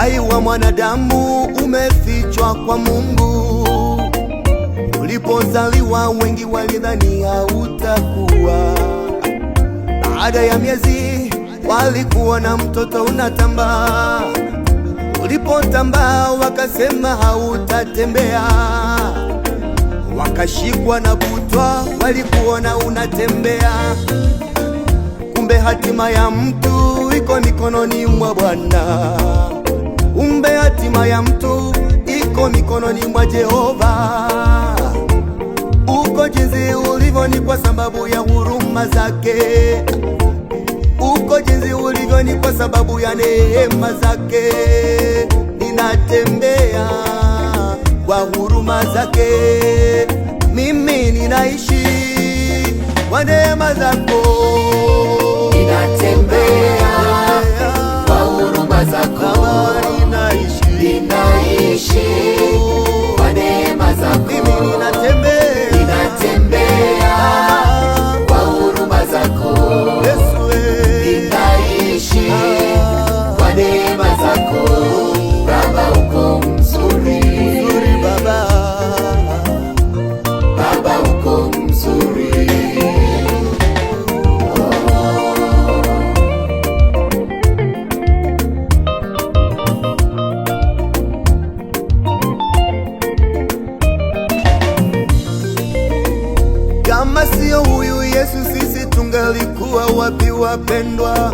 Uhai wa mwanadamu umefichwa kwa Mungu. Ulipozaliwa wengi walidhani hautakuwa. Baada ya miezi walikuwa na mtoto unatambaa. Ulipotambaa wakasema hautatembea. Wakashikwa na butwa walikuona unatembea. Kumbe hatima ya mtu iko mikononi mwa Bwana. Kumbe hatima ya mtu iko mikononi mwa Jehova. Uko jinsi ulivyo ni kwa sababu ya huruma zake. Uko jinsi ulivyo ni kwa sababu ya neema zake. Ninatembea kwa huruma zake. Mimi ninaishi kwa neema zako. Ninatembea kwa huruma zako. Ninaishi kwa neema zako. Mimi ninatembea kwa huruma zako. Ninaishi kwa neema zako. Baba uko mzuri, Baba. Baba uko mzuri. Kama sio huyu Yesu sisi tungalikuwa wapi wapendwa?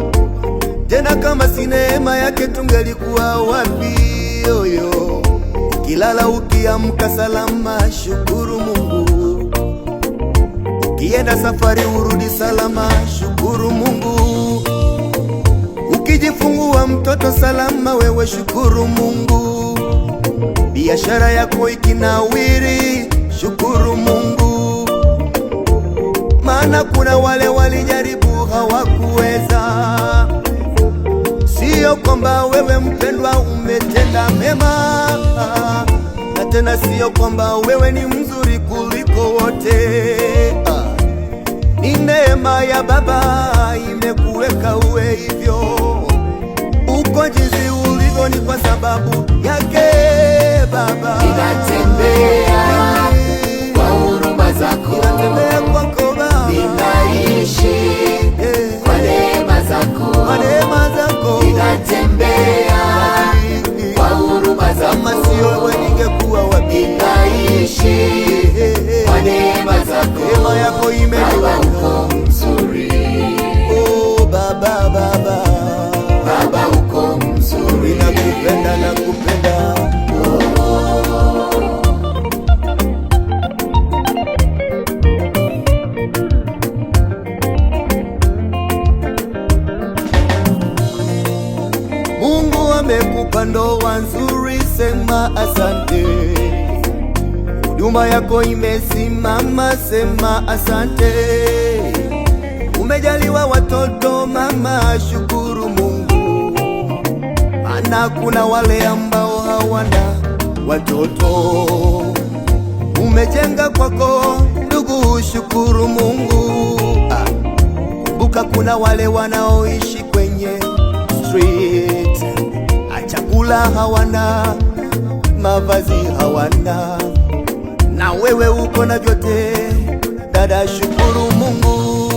Tena kama si neema yake tungalikuwa wapi? Yoyo, ukilala ukiamka salama, shukuru Mungu. Ukienda safari urudi salama, shukuru Mungu. Ukijifungua mtoto salama, wewe shukuru Mungu. Biashara yako ikinawiri, shukuru Mungu. Maana kuna wale walijaribu hawakuweza. Sio kwamba wewe mpendwa umetenda mema, na tena sio kwamba wewe ni mzuri kuliko wote. Ni neema ya Baba imekuweka uwe hivyo. Uko jinsi ulivyo ni kwa sababu yake Baba. Ninatembea kwa huruma zako. Ninatembea kwako Baba. Ninaishi kwa neema zako. Kwa neema zako. Ninatembea kwa huruma zako. Kama sio wewe ningekuwa wapi? Ninaishi kwa neema zako. Neema yako Baba uko mzuri. Oh Baba, Baba. Baba uko mzuri. Nakupenda, nakupenda. Mungu amekupa ndoa nzuri, sema asante. Huduma yako imesimama, sema asante. Umejaliwa watoto mama, shukuru Mungu. Maana kuna wale ambao hawana watoto. Umejenga kwako ndugu, shukuru Mungu. Kumbuka kuna wale wanaoishi kwenye street. Chakula hawana, mavazi hawana, na wewe uko na vyote. Dada, shukuru Mungu.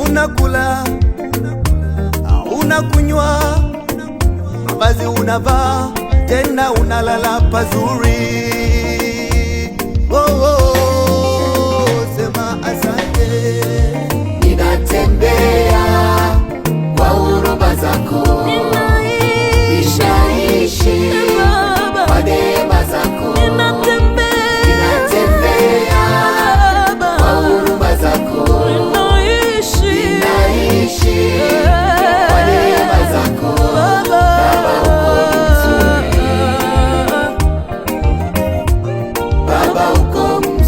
Unakula, unakunywa, mavazi unavaa, tena unalala pazuri. Oh, oh, sema asante. Ninatembea kwa huruma zako. Ninaishi kwa neema zako. Ninatembea kwa huruma zako. Ninaishi kwa neema zako. Baba uko mzuri. Baba uko mzuri.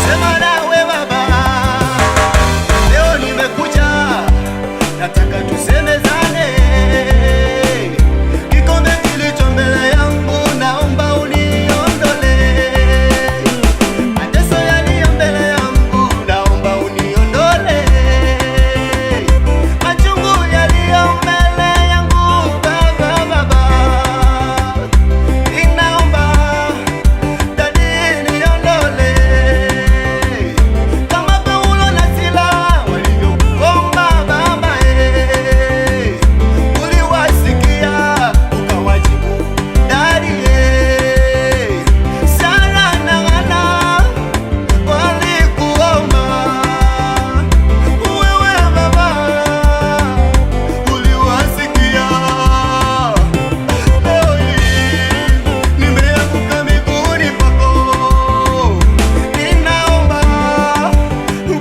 kusema nawe Baba. Leo nimekuja, nataka tusemezane. Kikombe kilicho mbele yangu naomba uniondole. Mateso yaliyo mbele yangu naomba uniondole. Machungu yaliyo mbele yangu Baba, Baba, ninaomba Daddy niondole. Kama Paulo na Sila walivyokuomba Baba, uliwasikia ukawajibu Daddy. Sara na Hana walikuomba wewe Baba, uliwasikia. Leo hii nimeanguka miguuni pako, ninaomba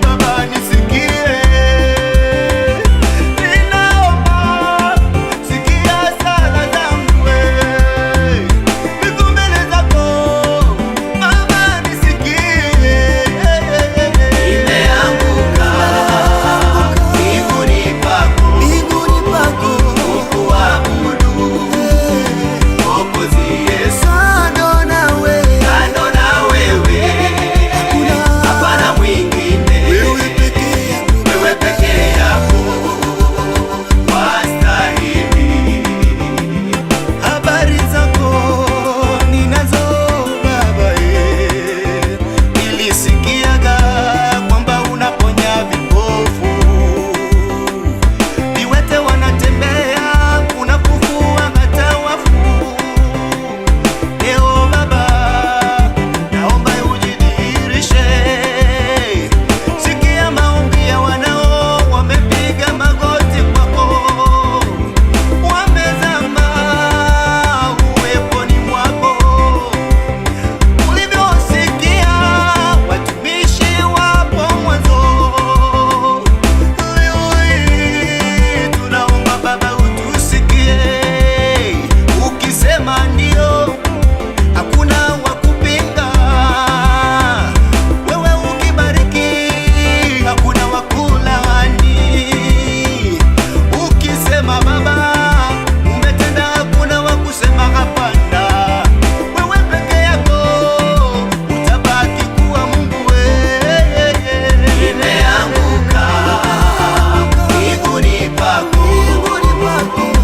Baba nisikie. Ninaomba sikia sala zangu, niko mbele zako Baba nisikie. Nimeanguka miguuni pako, kukuabudu Mwokozi Yesu. Kando na wewe hapana mwingine, wewe peke yako wastahili. Habari zako ninazo Baba, nilisikiaga kwamba unaponya vipofu, viwete wanatembea, unafufua hata wafu. Leo Baba naomba ujidhihirishe, sikia maombi ya wanao wamepiga magoti kwako, wamezama uweponi mwako, ulivyosikia watumishi wapo mwanzo. Leo hii tunaomba Baba utusikie, ukisema ndio hakuna wa kupinga, wewe ukibariki hakuna wa kulaani. Ukisema Baba umetenda, hakuna wa kusema hapana. Wewe peke yako utabaki kuwa Mungu. Nimeanguka miguuni pako,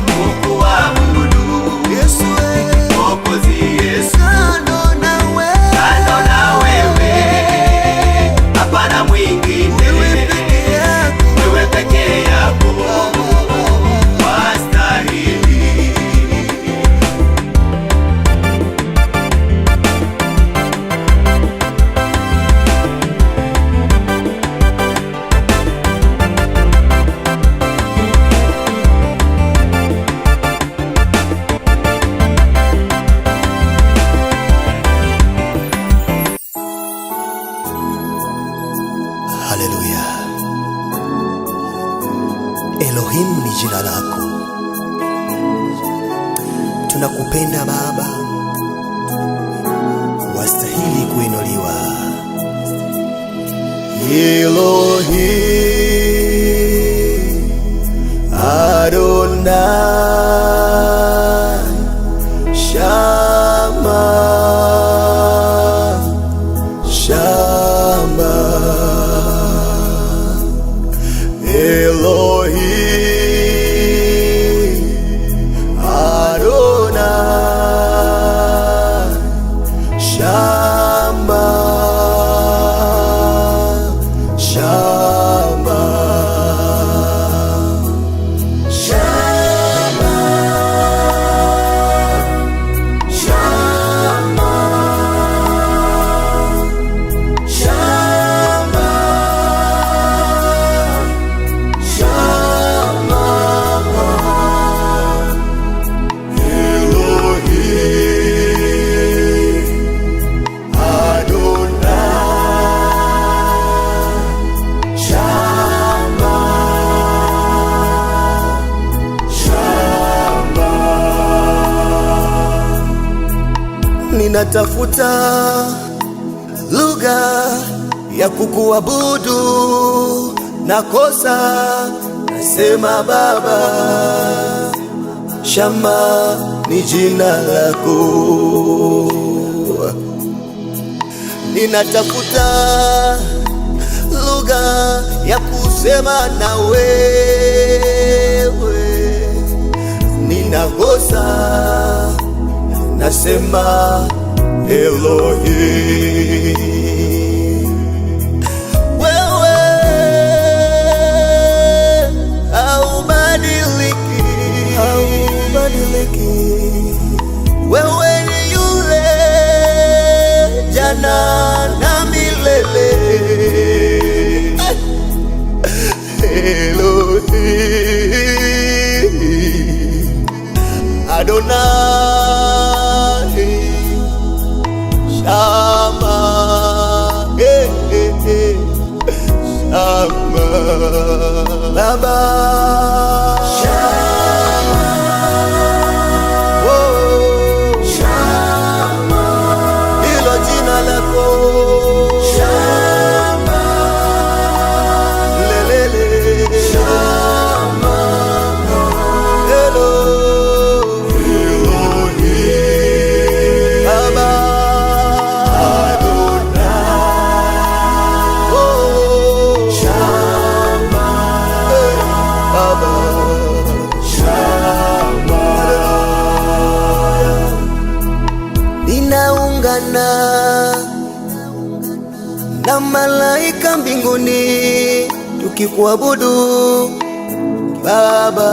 kukuabudu Mwokozi Yesu. Kando na wewe hapana mwingine, wewe peke yako wastahili. Haleluya. Elohim ni jina lako, tunakupenda Baba, wastahili kuinuliwa. Elohim Adonai Shama Shama Elohim Adonai Shama Shama Shama Shama Shama Shama Elohim Adonai Shama Shama. Ninatafuta lugha ya kukuabudu nakosa, nasema Baba, Shama ni jina lako. Ninatafuta lugha ya kusema na wewe, ninakosa, nasema Elohim. Wewe haubadiliki, wewe ni yule jana na milele. Elohim, Adonai, Shama, Shama, Baba, Shama, oh, Shama, hilo jina lako Shama, lelele, Shama, Elohim, Baba, Adonai, oh, Shama, Baba, Shama. Ninaungana na malaika mbinguni tukikuabudu Baba,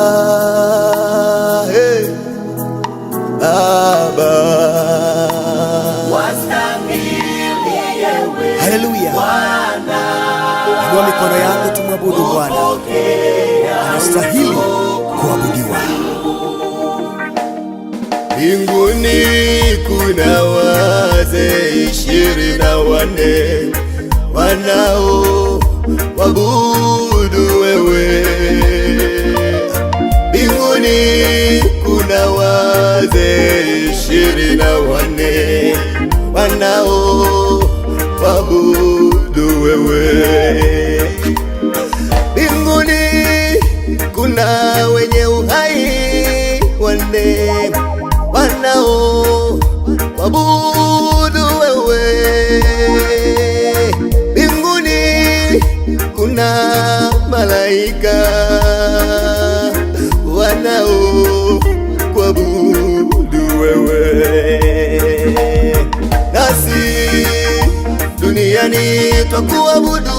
hey, Baba. Haleluya. Inua mikono yako tumwabudu Bwana. Anastahili kuabudiwa. Mbinguni kuna wazee 24 wanao wabudu wewe. Mbinguni kuna wazee 24 wanao wabudu wewe. Mbinguni kuna wenye uhai 4 wanao wabudu wewe. Mbinguni kuna malaika wanao kuabudu wewe. Nasi duniani twakuabudu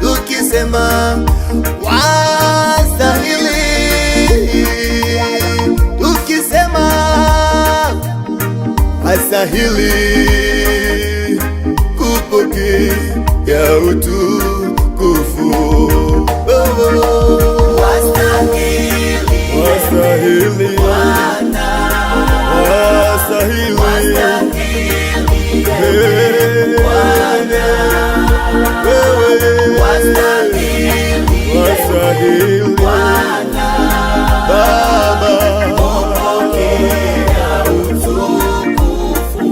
tukisema wastahili, tukisema wastahili kupokea utukufu. Wastahili Bwana, wastahili Bwana, wastahili Bwana, Baba, pokea utukufu.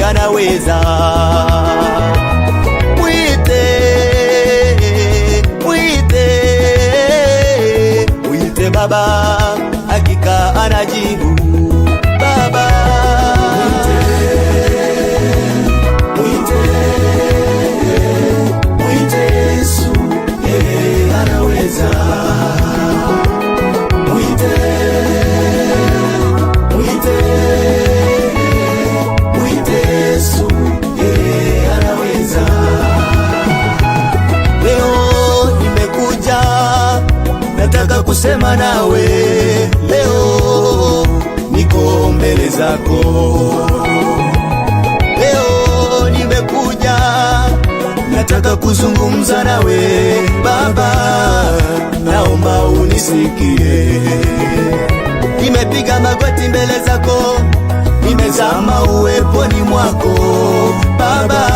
anaweza. Mwite, mwite, mwite Baba, hakika anajibu. Baba, mwite, mwite Yesu, yeye anaweza. Mwite, mwite kusema nawe leo, niko mbele zako leo, nimekuja nataka kuzungumza nawe Baba, naomba unisikie. Nimepiga magoti mbele zako, nimezama uweponi mwako Baba,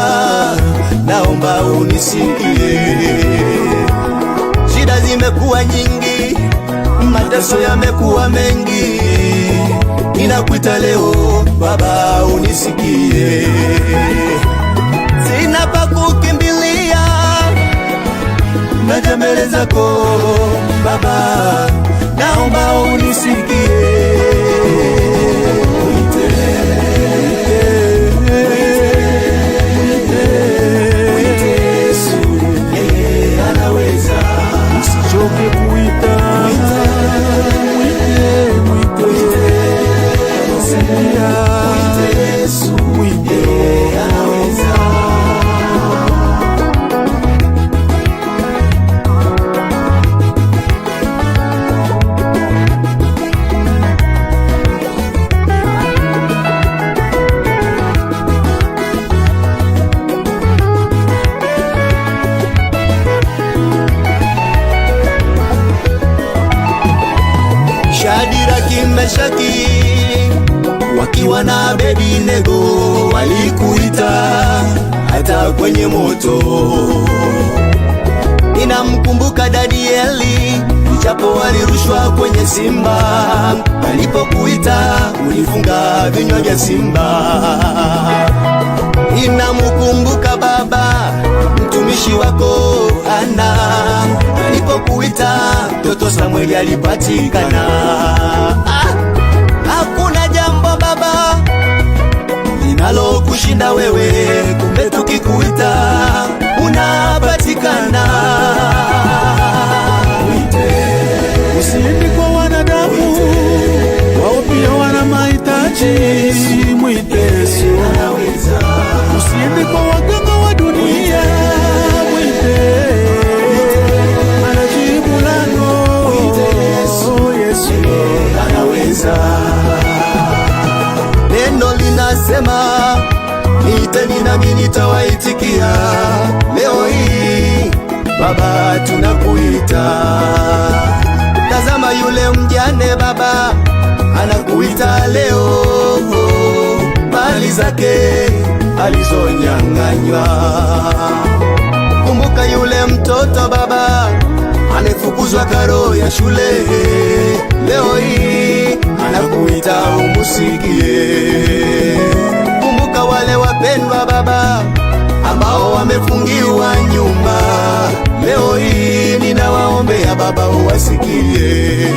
naomba unisikie. Shida zimekuwa nyingi, mateso yamekuwa mengi, ninakuita leo Baba unisikie. Sina pa kukimbilia, naja mbele zako Baba, naomba unisikie. Shadraka, Meshaki wakiwa na Abednego walikuita hata kwenye moto. Ninamkumbuka Danieli, japo walirushwa kwenye simba, alipokuita ulifunga vinywa vya simba. Ninamkumbuka Baba, mtumishi wako Hana, alipokuita mtoto Samueli alipatikana. Hakuna jambo Baba linalo kushinda wewe, kumbe tukikuita unapatikana. Usiende kwa wanadamu, wao pia wana mahitaji. Mwite Yesu. Usiende kwa waganga wa dunia, mwite anajibu lako. Yesu anaweza. Neno linasema niiteni nami nitawaitikia. Leo hii Baba tunakuita. Tazama yule mjane Baba anakuita leo, mali zake alizonyang'anywa. Kumbuka yule mtoto Baba amefukuzwa karo ya shule, leo hii anakuita umusikie. Kumbuka wale wapendwa Baba ambao wamefungiwa nyumba, leo hii ninawaombea Baba uwasikie.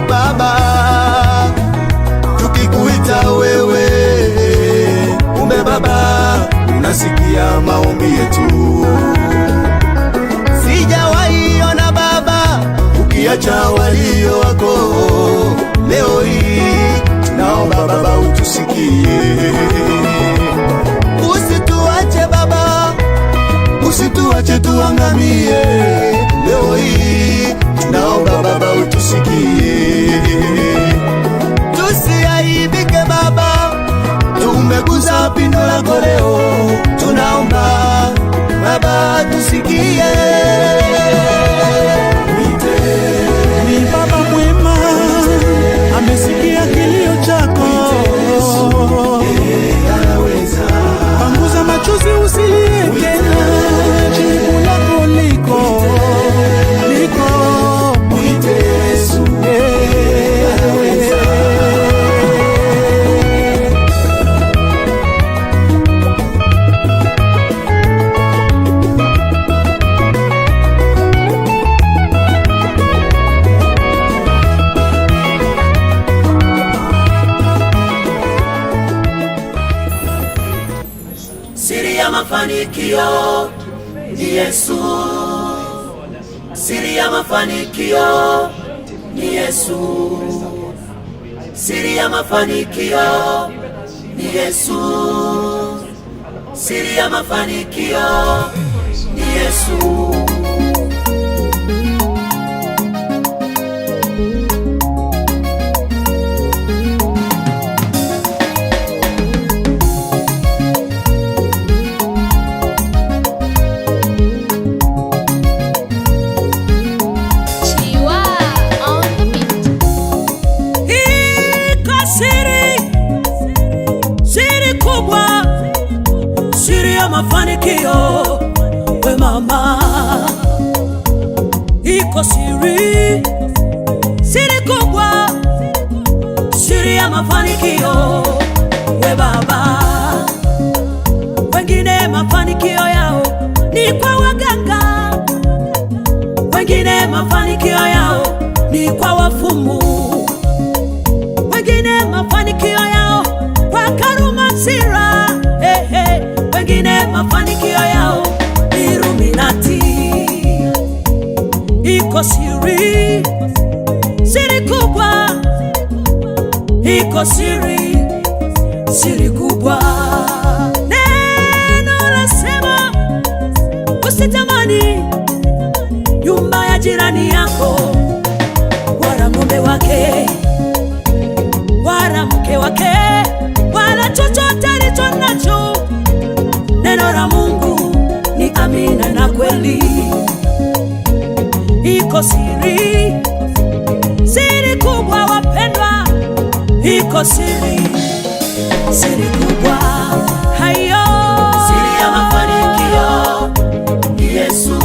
Baba tukikuita wewe, kumbe Baba unasikia maombi yetu. Sijawahi ona Baba ukiacha walio wako, leo hii tunaomba Baba utusikie. Usituache Baba, usituache tuangamie, leo hii tunaomba Baba utusikie. Tusiaibike Baba, tumegusa pindo lako leo, tunaomba Baba tusikie. ni Baba mwema, amesikia kilio chako. Panguza machozi, usilie tena, jibu lako liko. Mwite Yesu. Siri ya mafanikio ni Yesu. Siri ya mafanikio ni Yesu. Siri ya mafanikio ni Yesu. Siri ya mafanikio ni Yesu. mafanikio, we mama, iko siri, siri kubwa, siri ya mafanikio, we baba. Wengine mafanikio yao ni kwa waganga, wengine mafanikio yao ni kwa wafumu, wengine mafanikio yao kwa karumasira, wengine mafanikio yao ni Illuminati. Iko siri, siri kubwa, iko siri, siri kubwa. Neno lasema usitamani nyumba ya jirani yako, wala ng'ombe wake, wala mke wake, wala chochote alicho nacho. Neno la Mungu ni amina na kweli. Iko siri, siri kubwa wapendwa, iko siri, siri kubwa. Hayo Siri ya mafanikio ni Yesu.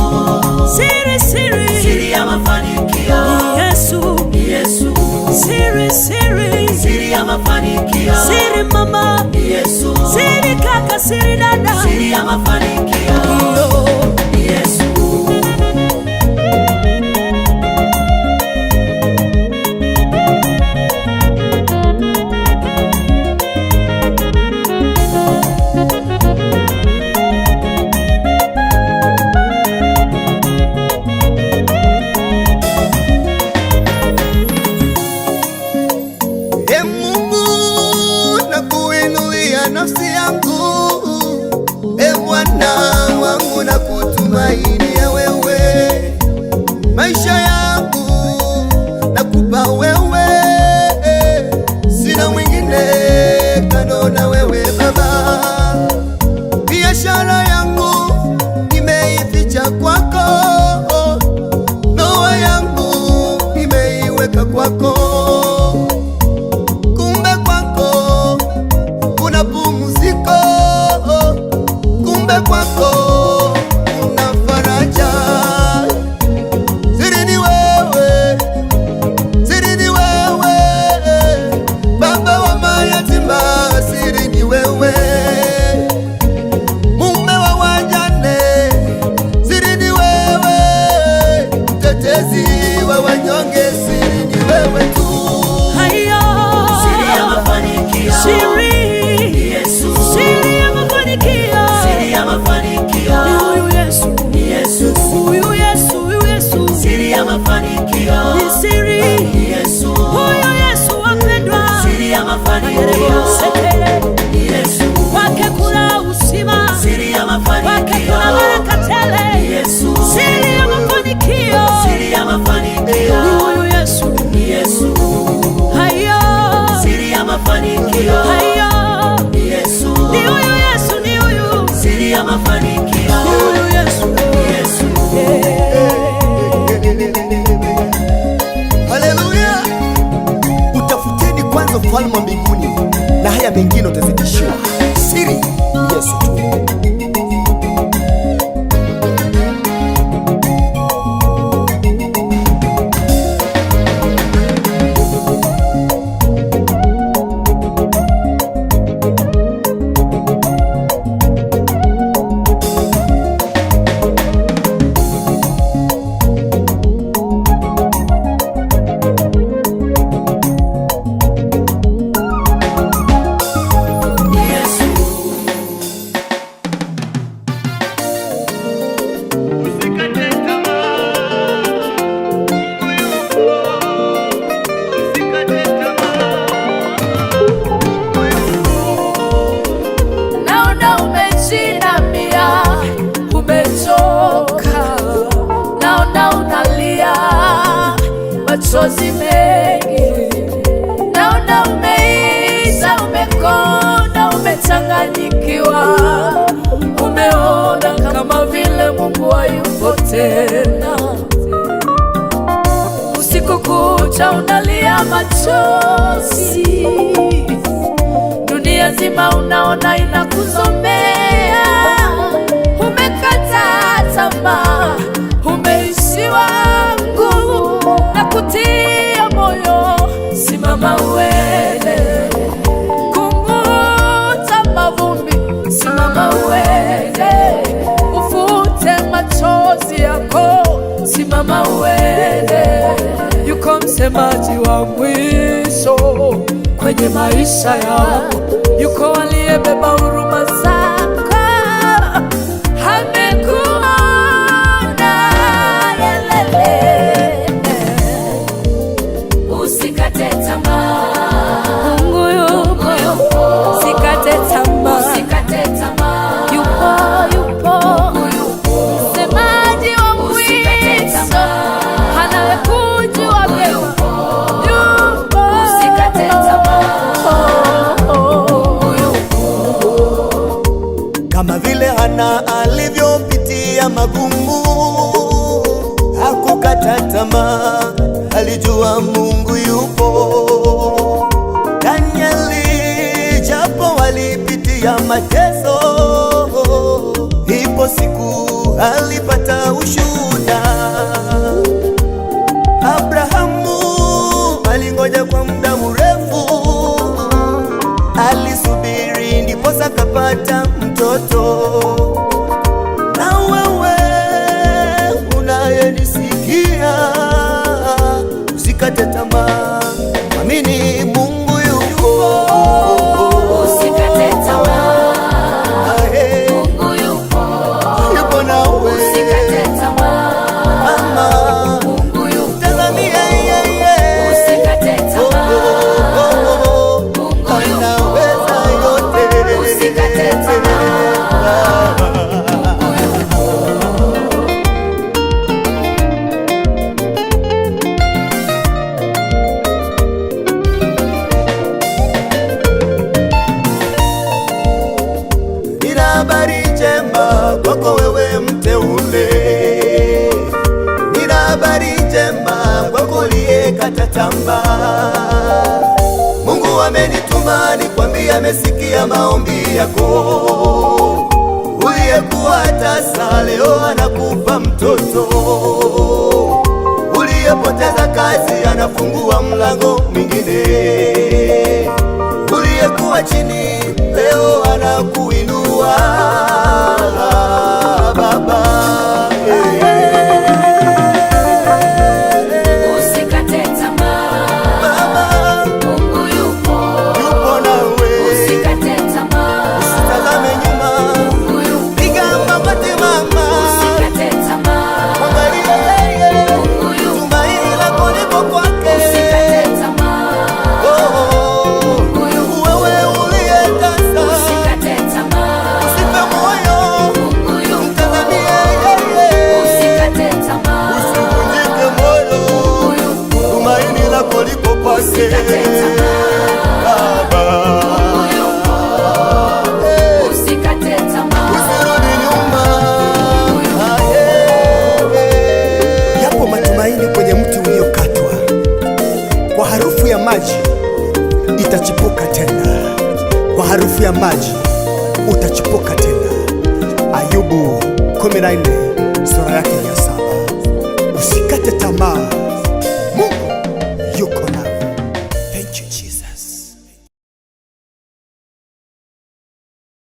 siri, siri, Siri ya mafanikio ni Yesu, ni Yesu. siri, siri, Siri ya mafanikio siri mama, ni Yesu. siri kaka, siri dada, Siri ya mafanikio iyo ni Yesu. E Mungu, nakuinulia nafsi yangu, e Bwana wangu, nakutumainia wewe. Maisha yangu nakupa wewe, sina mwingine kando na wewe Baba. Biashara yangu nimeificha kwako, ndoa yangu nimeiweka kwako. Kumbe kwako kuna pumziko, kumbe kwako kuna faraja. Siri ni wewe, siri ni wewe, baba wa mayatima. Siri ni wewe, mume wa wajane. Siri ni wewe, mtetezi wa wanyonge. Siri ni wewe tu. hayo Siri ya mafanikio siri, ni Yesu. siri ya mafanikio Siri ya mafanikio ni huyu Yesu, ni Yesu. huyu Yesu, huyu Yesu, Siri ya mafanikio ni siri, ni Yesu. huyu Yesu wapendwa. Siri ya mafanikio ni Yesu. Wake kuna uzima, Siri ya wake mafanikio kuna baraka ni tele. Yesu. Siri ya mafanikio Siri ya ni mafanikio huyu Yesu, ni Yesu. hayo Siri ya mafanikio hayo ni Yesu. ni huyu Yesu, ni huyu, Siri ya mafanikio ni huyu Yesu, ni Yesu. Haleluya! Utafuteni kwanza ufalme wa mbinguni na haya mengine utazidishiwa. Siri ni Yesu tu. Ni Yesu. Naona umejinamia, umechoka, naona unalia machozi mengi, naona umeisha, umekonda, umechanganyikiwa, umeona kama vile Mungu hayupo tena. Usiku kucha unalia machozi, dunia nzima unaona inakuzomea. simama uende. Kunguta mavumbi, simama uende. Ufute machozi yako, simama uende. Yuko msemaji wa mwisho kwenye maisha yako, yuko aliyebeba huruma zako, amekuona. Yelele, usikate tamaa, Mungu yupo, usikate tamaa, usikate tamaa, yupo, msemaji wa mwisho, anayekujua vyema, yupo, usikate tamaa. Kama vile Hana alivyopitia magumu, hakukata tamaa, alijua Mungu yupo. Danieli japo walipitia mateso, ipo siku alipata ushuhuda. Abrahamu alingoja kwa muda mrefu, alisubiri ndiposa kapata mtoto. Na wewe unayenisikia, usikate tamaa, amini Mungu yupo. Usikate tamaa, Mungu yupo, Yupo nawe, usikate tamaa, mama, Mungu yupo, tazamia yeye. usikate tamaa, Mungu Anaweza yote, usikate tamaa. Nina habari njema kwako wewe mteule, nina habari njema kwako uliyekata tamaa. Mungu amenituma nikwambie, amesikia maombi yako. Uliyekuwa tasa leo anakupa mtoto, uliyepoteza kazi anafungua mlango mwingine, uliyekuwa chini leo anakuinua. Baba, Usikate tamaa, Baba, Mungu yupo, yupo nawe, usikate tamaa, usitazame nyuma, Mungu yupo, piga magoti mama, usikate tamaa, mwangalie yeye, Mungu yupo, tumaini lako lipo kwake. usikate tamaa, Oh, Mungu yupo, wewe uliyetasa, usikate tamaa, usife moyo, Mungu yupo, mtazamie yeye, usikate tamaa, usivunjike moyo, Mungu yupo, tumaini lako liko kwake. usikate tamaa, Baba, Mungu yupo, usikate tamaa, usirudi nyuma. Yapo matumaini kwenye mti uliokatwa, kwa harufu ya maji itachipuka tena, kwa harufu ya maji utachipuka tena. Ayubu 14 sura yake ya 7. Usikate tamaa, Mungu